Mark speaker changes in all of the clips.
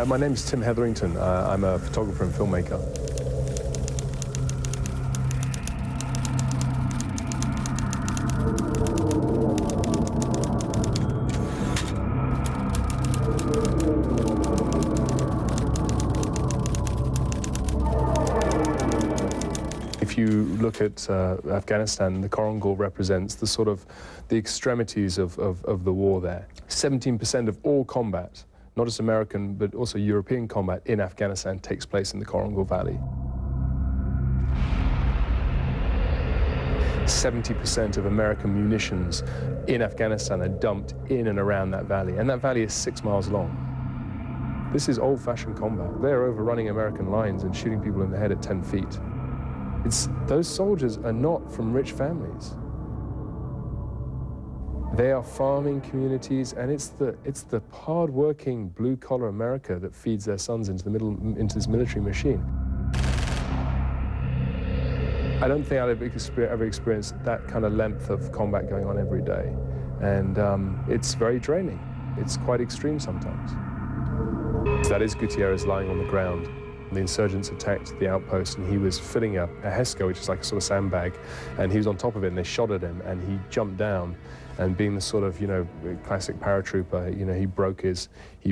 Speaker 1: My name's Tim Hetherington. I'm a photographer and filmmaker. If you look at Afghanistan, the Korangal represents the sort of the extremities of the war there. 17% of all combat, not just American, but also European combat in Afghanistan takes place in the Korangal Valley. 70% of American munitions in Afghanistan are dumped in and around that valley, and that valley is 6 miles long. This is old-fashioned combat. They're overrunning American lines and shooting people in the head at 10 feet. Those soldiers are not from rich families. They are farming communities, and it's the hard-working, blue-collar America that feeds their sons into this military machine. I don't think I've ever experienced that kind of length of combat going on every day, and it's very draining. It's quite extreme sometimes. That is Gutierrez lying on the ground. The insurgents attacked the outpost, and he was filling a Hesco, which is like a sort of sandbag, and he was on top of it, and they shot at him, and he jumped down, and being the sort of, classic paratrooper, he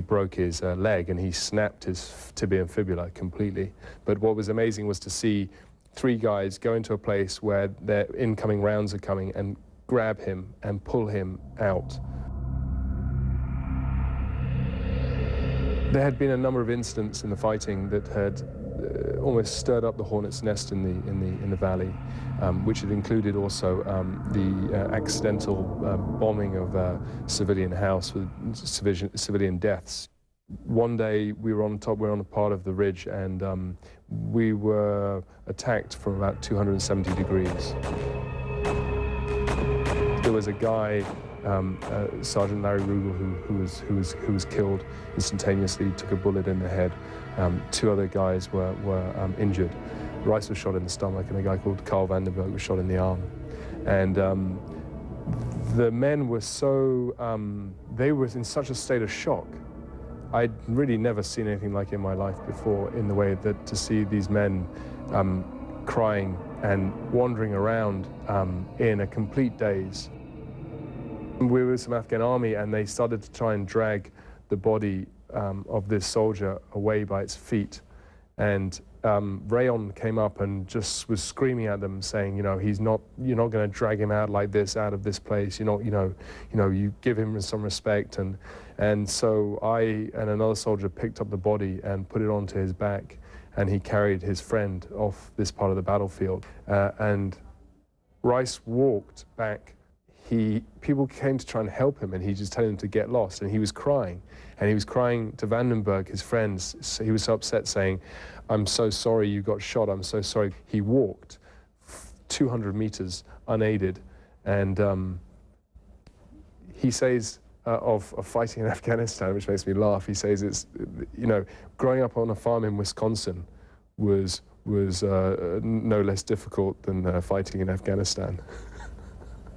Speaker 1: broke his leg, and he snapped his tibia and fibula completely. But what was amazing was to see 3 guys go into a place where their incoming rounds are coming and grab him and pull him out. There had been a number of incidents in the fighting that had almost stirred up the hornet's nest in the valley, which had included also the accidental bombing of a civilian house with civilian deaths. One day we were on a part of the ridge, and we were attacked from about 270 degrees. There was a guy, Sergeant Larry Rugel, who was killed instantaneously, took a bullet in the head. 2 other guys were injured. Rice was shot in the stomach, and a guy called Carl Vandenberg was shot in the arm. And the men were they were in such a state of shock. I'd really never seen anything like it in my life before, in the way that to see these men crying and wandering around in a complete daze. We were with some Afghan army, and they started to try and drag the body of this soldier away by its feet. And Rayon came up and just was screaming at them, saying, you're not going to drag him out like this, out of this place. You give him some respect. And so I and another soldier picked up the body and put it onto his back, and he carried his friend off this part of the battlefield. And Rice walked back. People came to try and help him, and he just told him to get lost, and he was crying. And he was crying to Vandenberg, his friends. He was so upset, saying, "I'm so sorry you got shot, I'm so sorry." He walked 200 meters unaided, and he says of fighting in Afghanistan, which makes me laugh, he says it's, growing up on a farm in Wisconsin was no less difficult than fighting in Afghanistan.